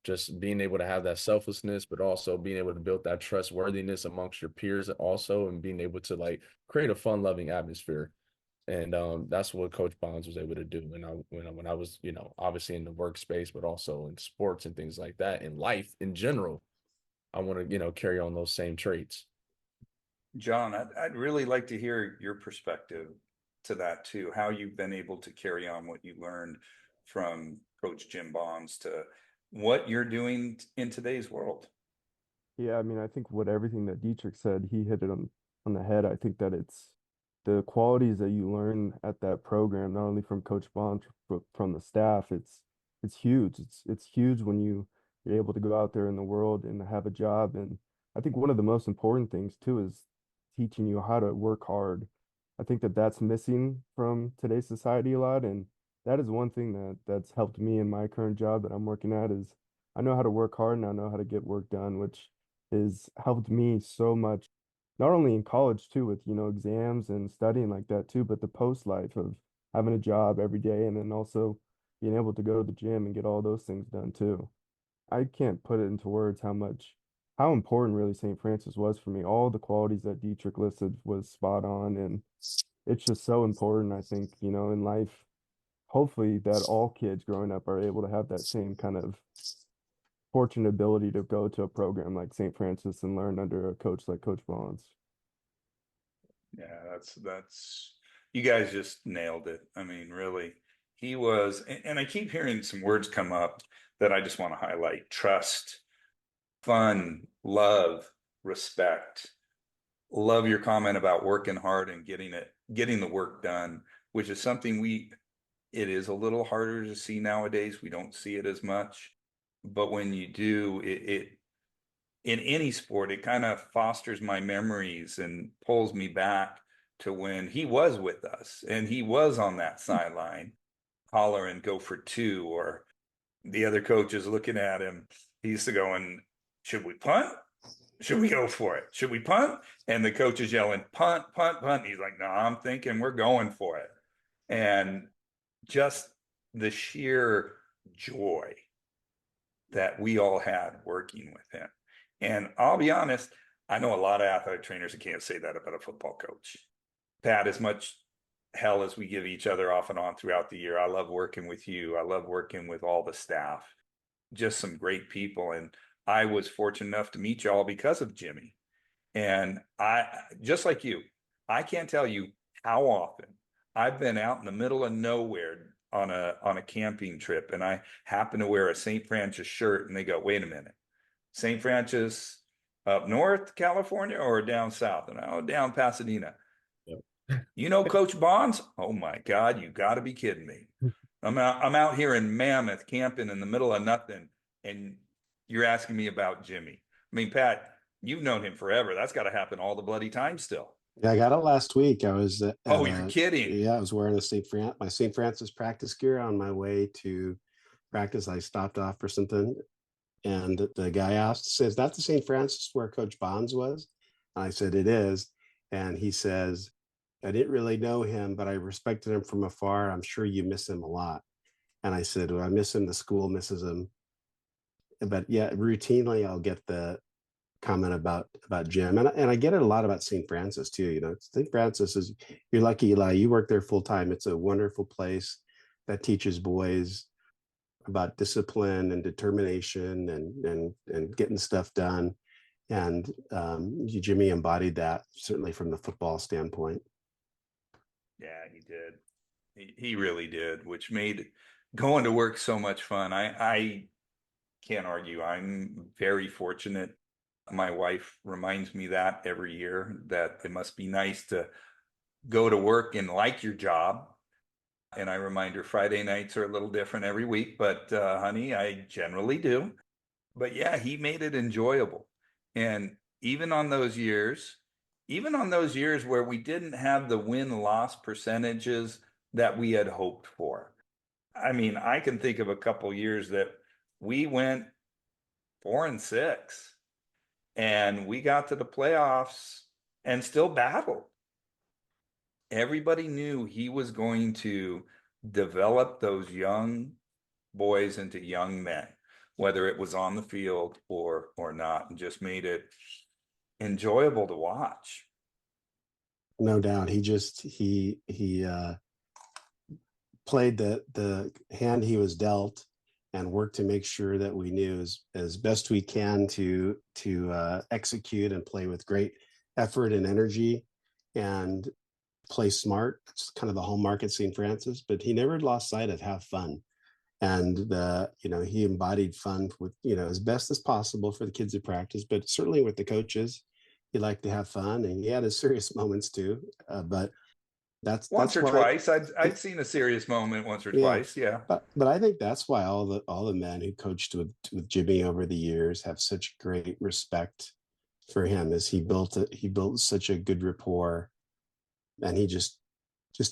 just being able to have that selflessness, but also being able to build that trustworthiness amongst your peers also, and being able to like create a fun loving atmosphere. And that's what Coach Bonds was able to do. And when I was, obviously in the workspace, but also in sports and things like that, in life in general, I want to, carry on those same traits. John, I'd really like to hear your perspective to that too, how you've been able to carry on what you learned from Coach Jim Bonds to what you're doing in today's world. Yeah, I mean, I think what everything that Dietrich said, he hit it on the head. I think that it's the qualities that you learn at that program, not only from Coach Bond, but from the staff. It's huge. It's huge when you're able to go out there in the world and have a job. And I think one of the most important things too is teaching you how to work hard. I think that that's missing from today's society a lot, and that is one thing that's helped me in my current job that I'm working at is I know how to work hard and I know how to get work done, which has helped me so much, not only in college too, with, exams and studying like that too, but the post life of having a job every day and then also being able to go to the gym and get all those things done too. I can't put it into words how important really St. Francis was for me. All the qualities that Dietrich listed was spot on, and it's just so important, I think, in life, hopefully that all kids growing up are able to have that same kind of fortunate ability to go to a program like St. Francis and learn under a coach like Coach Bonds. Yeah, that's you guys just nailed it. I mean, really, He was, and I keep hearing some words come up that I just want to highlight: trust, fun, love, respect. Love your comment about working hard and getting the work done, which is something it is a little harder to see nowadays. We don't see it as much, but when you do, it in any sport, it kind of fosters my memories and pulls me back to when he was with us and he was on that sideline hollering, go for two, or the other coach is looking at him. He used to go, and should we punt? Should we go for it? Should we punt? And the coach is yelling, punt, punt, punt. He's like, no, I'm thinking we're going for it. And just the sheer joy that we all had working with him. And I'll be honest, I know a lot of athletic trainers that can't say that about a football coach. Pat, as much hell as we give each other off and on throughout the year, I love working with you. I love working with all the staff, just some great people. And I was fortunate enough to meet y'all because of Jimmy. And I, just like you, I can't tell you how often I've been out in the middle of nowhere on a camping trip, and I happen to wear a St. Francis shirt, and they go, wait a minute, St. Francis up north California or down south? And I down Pasadena. Yep. You know Coach Bonds? Oh my God, you got to be kidding me. I'm out here in Mammoth camping in the middle of nothing, and you're asking me about Jimmy. I mean, Pat, you've known him forever. That's got to happen all the bloody time still. Yeah, I got it last week. I was Oh, you're kidding. yeah, I was wearing my St. Francis practice gear on my way to practice. I stopped off for something, and the guy asked, says, "That's the St. Francis where Coach Bonds was?" And I said, "It is." And he says, "I didn't really know him, but I respected him from afar. I'm sure you miss him a lot." And I said, "Well, I miss him. The school misses him." But yeah, routinely I'll get the comment about Jim, and I get it a lot about St. Francis too. You know, St. Francis is, you're lucky, Eli. You work there full time. It's a wonderful place that teaches boys about discipline and determination and getting stuff done. And Jimmy embodied that, certainly from the football standpoint. Yeah, he did. He really did, which made going to work so much fun. I can't argue. I'm very fortunate. My wife reminds me that every year, that it must be nice to go to work and like your job. And I remind her Friday nights are a little different every week, but honey, I generally do. But yeah, he made it enjoyable. And even on those years, where we didn't have the win-loss percentages that we had hoped for. I mean, I can think of a couple years that we went 4-6 and we got to the playoffs and still battled. Everybody knew he was going to develop those young boys into young men, whether it was on the field or not, and just made it enjoyable to watch. No doubt. He played the hand he was dealt and worked to make sure that we knew as best we can to execute and play with great effort and energy and play smart. It's kind of the hallmark at St. Francis, but he never lost sight of have fun. And he embodied fun with, as best as possible for the kids at practice, but certainly with the coaches, he liked to have fun, and he had his serious moments too. But that's Once or why, twice. I'd seen a serious moment once or yeah, twice. Yeah. but I think that's why all the men who coached with Jimmy over the years have such great respect for him, as he built such a good rapport, and he just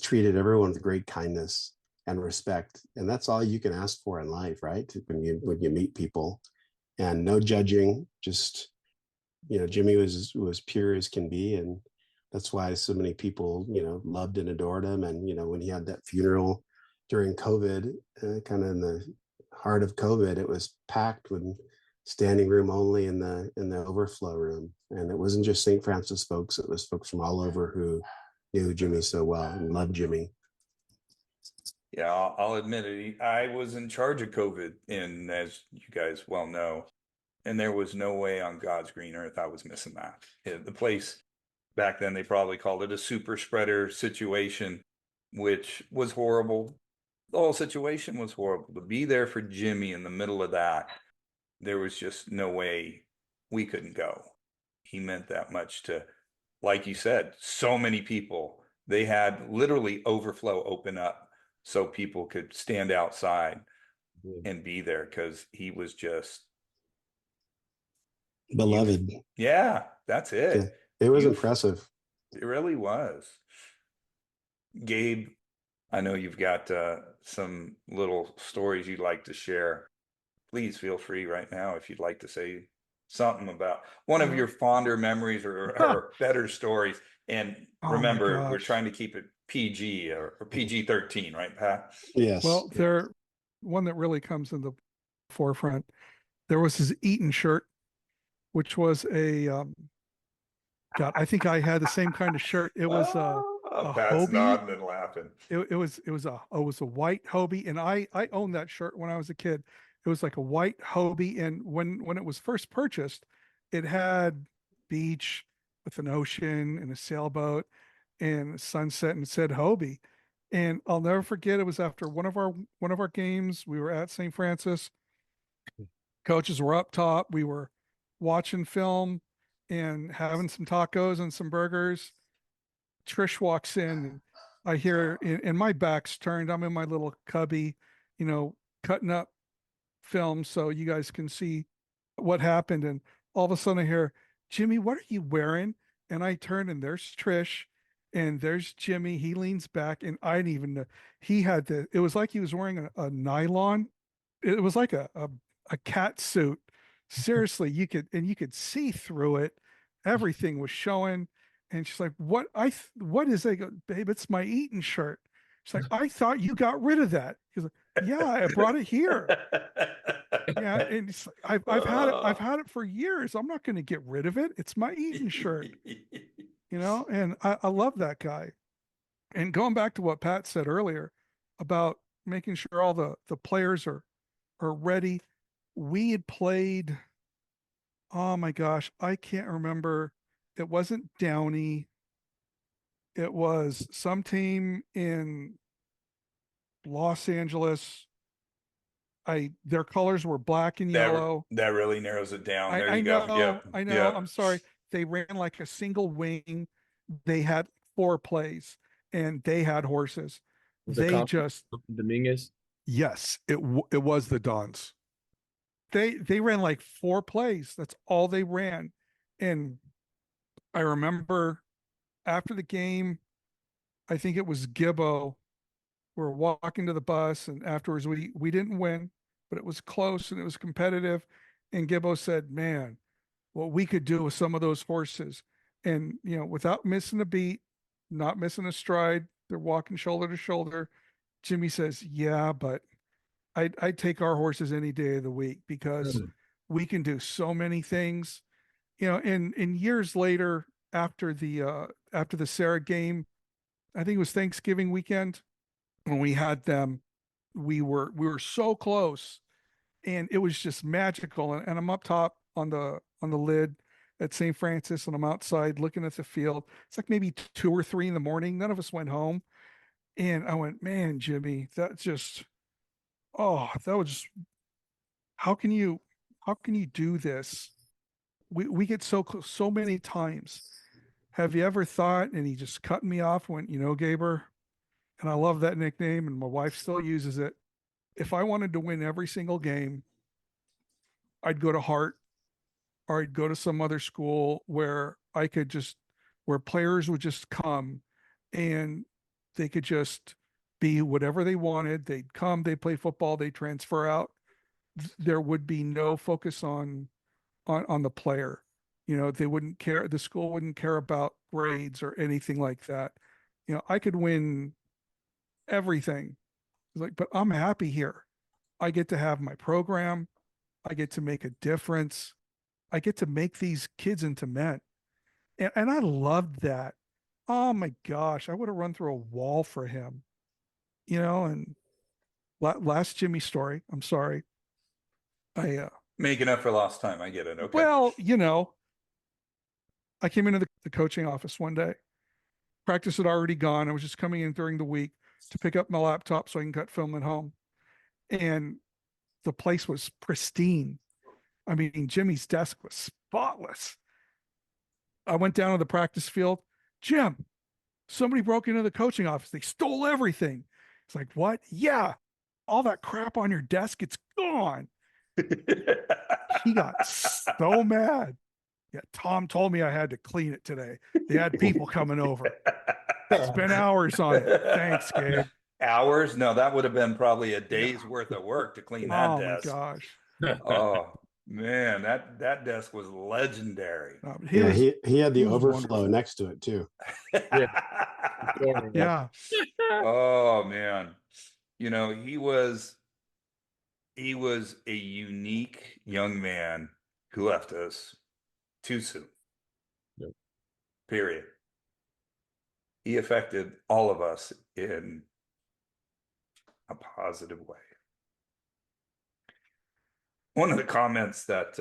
treated everyone with great kindness and respect. And that's all you can ask for in life, right? When you meet people, and no judging, just, Jimmy was pure as can be. And that's why so many people, loved and adored him. And, when he had that funeral during COVID, kind of in the heart of COVID, it was packed with standing room only in the overflow room. And it wasn't just St. Francis folks, it was folks from all over who knew Jimmy so well and loved Jimmy. Yeah, I'll admit it. I was in charge of COVID, and as you guys well know, and there was no way on God's green earth I was missing that. The place back then, they probably called it a super spreader situation, which was horrible. the whole situation was horrible. To be there for Jimmy in the middle of that, there was just no way we couldn't go. He meant that much to, like you said, so many people. They had literally overflow open up so people could stand outside and be there because he was just, Beloved. yeah, that's Yeah, it. it was You- impressive. It really was. Gabe, I know you've got some little stories you'd like to share. Please feel free right now if you'd like to say something about one of your fonder memories or better stories. And Oh my remember, we're gosh. trying to keep it PG or PG-13, right, Pat? Yes. Well, there, one that really comes in the forefront. There was his Eaton shirt, which was a God. I think I had the same kind of shirt. It was a Pat's Hobie. nodding and laughing. It was a white Hobie, and I owned that shirt when I was a kid. It was like a white Hobie, and when it was first purchased, it had beach with an ocean and a sailboat and a sunset, and it said Hobie. And I'll never forget. It was after one of our games. We were at St. Francis. Coaches were up top. We were watching film and having some tacos and some burgers. Trish walks in and I hear, and my back's turned. I'm in my little cubby, cutting up film so you guys can see what happened. And all of a sudden I hear, Jimmy, what are you wearing? And I turn and there's Trish and there's Jimmy. He leans back and I didn't even know it was like he was wearing a nylon. It was like a cat suit. Seriously, you could see through it. Everything was showing. And she's like, what is that? I go, babe, it's my Eaton shirt. She's like, I thought you got rid of that. He's like, yeah, I brought it here. Yeah. And it's like, I've had it for years. I'm not going to get rid of it. It's my Eaton shirt, and I love that guy. And going back to what Pat said earlier about making sure all the players are ready. We had played, oh my gosh, I can't remember. It wasn't Downey. It was some team in Los Angeles. Their colors were black and yellow. That really narrows it down. There I you know, go. Yep. I know. Yep. I'm sorry. They ran like a single wing. They had 4 plays and they had horses. Was it They Compton just, Dominguez? yes, it was the Dons. They ran like 4 plays. That's all they ran. And I remember after the game, I think it was Gibbo. We're walking to the bus, and afterwards we didn't win, but it was close and it was competitive. And Gibbo said, "Man, what we could do with some of those horses, and without missing a beat, not missing a stride, they're walking shoulder to shoulder." Jimmy says, "Yeah, but I'd take our horses any day of the week because we can do so many things." And years later, after the Sarah game, I think it was Thanksgiving weekend when we had them, we were so close, and it was just magical. And I'm up top on the lid at St. Francis, and I'm outside looking at the field. It's like maybe 2 or 3 in the morning. None of us went home, and I went, "Man, Jimmy, that was just how can you do this? We get so close so many times. Have you ever thought?" And he just cut me off, went, Gaber, and I love that nickname, and my wife still uses it. If I wanted to win every single game, I'd go to Hart, or I'd go to some other school where where players would just come and they could just be whatever they wanted. They'd come, they play football, they transfer out. There would be no focus on the player. They wouldn't care. The school wouldn't care about grades or anything like that. I could win everything. But I'm happy here. I get to have my program. I get to make a difference. I get to make these kids into men. And I loved that. Oh my gosh, I would have run through a wall for him. And last Jimmy story, I'm sorry. Making up for lost time. I get it. Okay. Well, I came into the coaching office one day. Practice had already gone. I was just coming in during the week. to pick up my laptop so I can cut film at home. And the place was pristine. I mean, Jimmy's desk was spotless. I went down to the practice field. Jim, somebody broke into the coaching office. They stole everything. It's like, what? Yeah. All that crap on your desk, it's gone. He got so mad. Yeah, Tom told me I had to clean it today. They had people coming over. Spent hours on it. Thanks, Gabe. Hours? No, that would have been probably a day's worth of work to clean that Oh desk. my gosh. Oh man, that desk was legendary. He Yeah, was, he had the he was overflow wonderful. next to it too. Yeah. Oh man. You know, he was a unique young man who left us too soon. Yep. Period. He affected all of us in a positive way. One of the comments that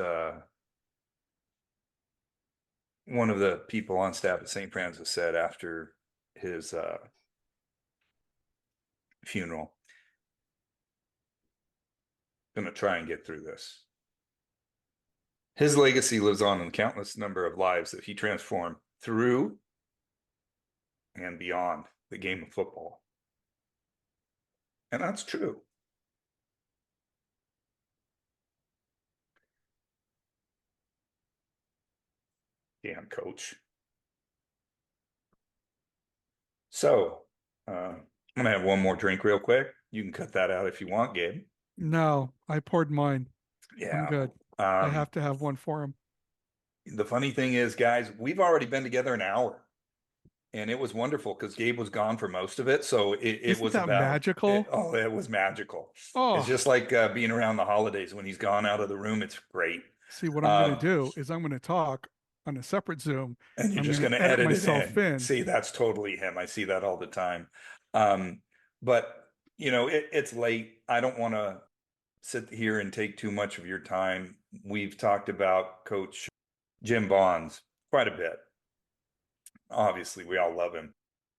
one of the people on staff at St. Francis said after his funeral, going to try and get through this. His legacy lives on in the countless number of lives that he transformed through and beyond the game of football. And that's true. Damn, coach. So, I'm going to have one more drink real quick. You can cut that out if you want, Gabe. No, I poured mine. Yeah. I'm good. I have to have one for him. The funny thing is, guys, we've already been together an hour. And it was wonderful because Gabe was gone for most of it. So it Isn't was that about magical? it was magical. Oh, It's just like being around the holidays. When he's gone out of the room, it's great. see, what I'm going to do is I'm going to talk on a separate Zoom. And you're I'm just gonna going to edit myself it in. in. See, that's totally him. I see that all the time. But you know, it's late. I don't want to sit here and take too much of your time. We've talked about Coach Jim Bonds quite a bit. Obviously, we all love him.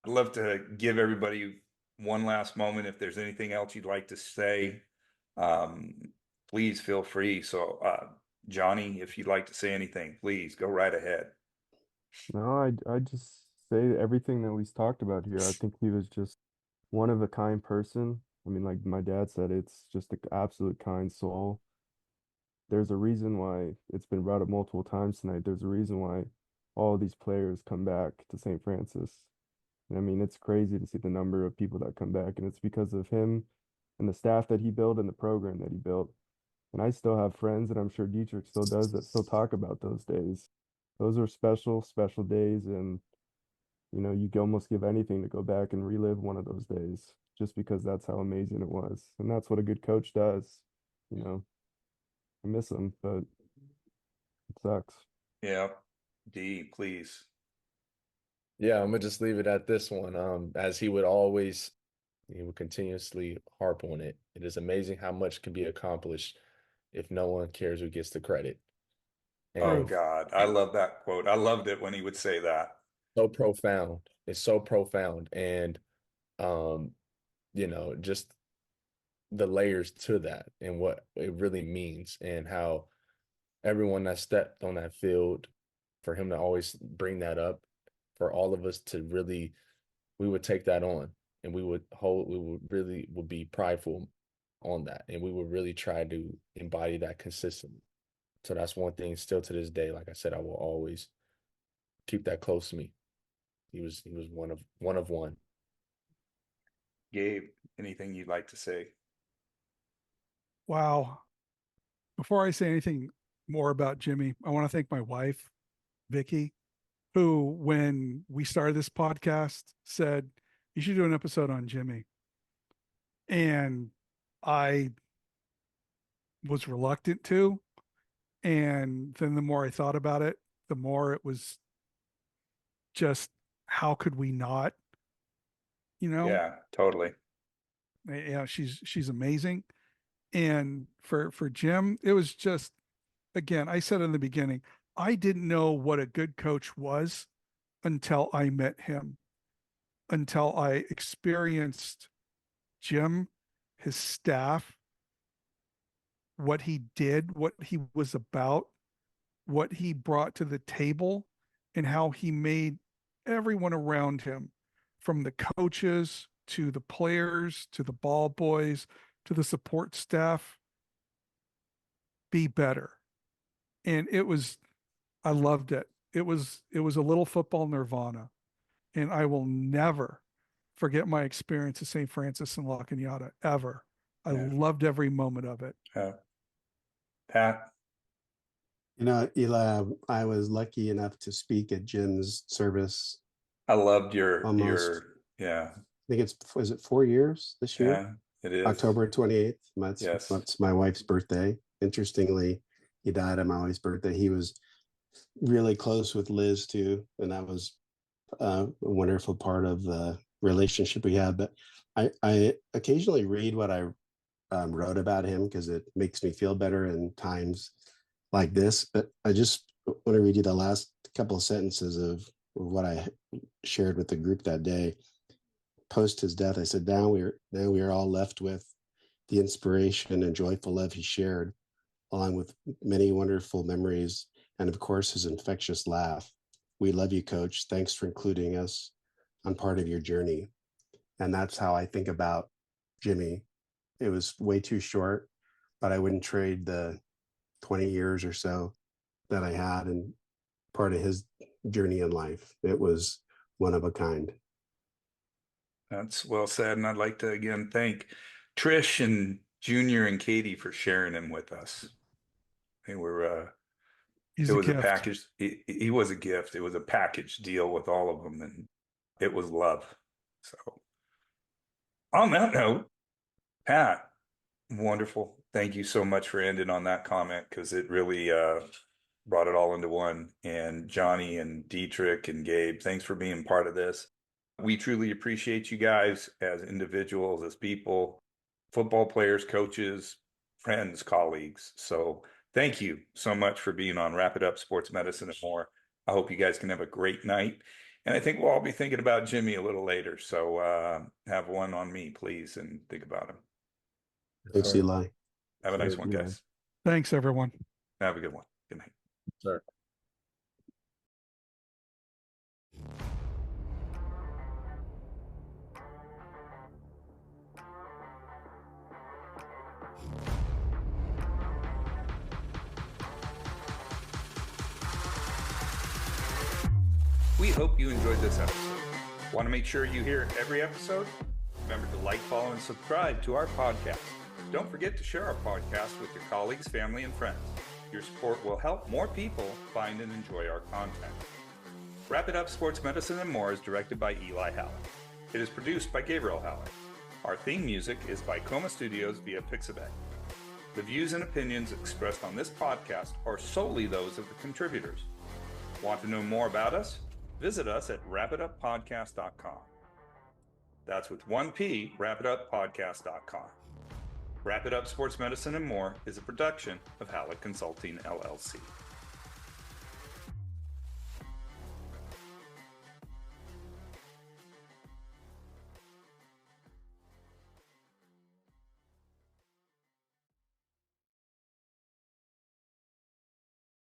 I'd love to give everybody one last moment. If there's anything else you'd like to say, please feel free. So, Johnny, if you'd like to say anything, please go right ahead. No, I just say everything that we've talked about here. I think he was just one of a kind person. I mean, like my dad said, it's just an absolute kind soul. There's a reason why it's been brought up multiple times tonight. There's a reason why all of these players come back to St. Francis. I mean, it's crazy to see the number of people that come back, and it's because of him and the staff that he built and the program that he built. And I still have friends, and I'm sure Dietrich still does, that still talk about those days. Those are special, special days, and you know, you almost give anything to go back and relive one of those days, just because that's how amazing it was. And that's what a good coach does. You know, I miss him, but it sucks. Yeah, D, please. Yeah, I'm gonna just leave it at this one. As he would continuously harp on it. It is amazing how much can be accomplished if no one cares who gets the credit. Oh And God, I love that quote. I loved it when he would say that. so profound. It's so profound. And just the layers to that and what it really means and how everyone that stepped on that field, for him to always bring that up, for all of us to really, we would take that on and we would be prideful on that. And we would really try to embody that consistently. So that's one thing still to this day. Like I said, I will always keep that close to me. He was one of one. Gabe, anything you'd like to say? Wow. Before I say anything more about Jimmy, I want to thank my wife, Vicky, who, when we started this podcast, said, you should do an episode on Jimmy. And I was reluctant to. And then the more I thought about it, the more it was just, how could we not? You know? Yeah, totally. Yeah, she's amazing. And for Jim, it was just, again, I said in the beginning, I didn't know what a good coach was until I met him. until I experienced Jim, his staff, what he did, what he was about, what he brought to the table, and how he made everyone around him, from the coaches to the players to the ball boys to the support staff, be better. And I loved it. It was a little football nirvana. And I will never forget my experience at St. Francis and La Cañada, ever. I Yeah. loved every moment of it. Pat, You know, Eli, I was lucky enough to speak at Jim's service. I loved your Almost. yeah, I think was it 4 years this year? yeah, it is. October 28th. Yes. That's my wife's birthday. Interestingly, he died on my wife's birthday. He was really close with Liz too, and that was a wonderful part of the relationship we had. But I occasionally read what I wrote about him because it makes me feel better in times like this. But I just want to read you the last couple of sentences of what I shared with the group that day. Post his death, I said, now we are all left with the inspiration and joyful love he shared, along with many wonderful memories, and of course his infectious laugh. We love you, Coach. Thanks for including us on part of your journey. And that's how I think about Jimmy. It was way too short, but I wouldn't trade the 20 years or so that I had and part of his journey in life. It was one of a kind. That's well said. And I'd like to again thank Trish and Junior and Katie for sharing him with us. They were He's it a was a gift. package. He was a gift. It was a package deal with all of them, and it was love. So on that note, Pat, wonderful. Thank you so much for ending on that comment, because it really brought it all into one. And Johnny and Dietrich and Gabe, thanks for being part of this. We truly appreciate you guys as individuals, as people, football players, coaches, friends, colleagues. So thank you so much for being on Wrap It Up Sports Medicine and More. I hope you guys can have a great night. And I think we'll all be thinking about Jimmy a little later. So have one on me, please, and think about him. Thanks, Sorry. Eli. Have a nice Sure, one, yeah. guys. Thanks, everyone. Have a good one. Good night. Sorry. We hope you enjoyed this episode. Want to make sure you hear every episode? Remember to like, follow, and subscribe to our podcast. Don't forget to share our podcast with your colleagues, family, and friends. Your support will help more people find and enjoy our content. Wrap It Up Sports Medicine and More is directed by Eli Halleck. It is produced by Gabriel Halleck. Our theme music is by Coma Studios via Pixabay. The views and opinions expressed on this podcast are solely those of the contributors. Want to know more about us? Visit us at wrapituppodcast.com. That's with one P, wrapituppodcast.com. Wrap It Up Sports Medicine and More is a production of Halleck Consulting, LLC.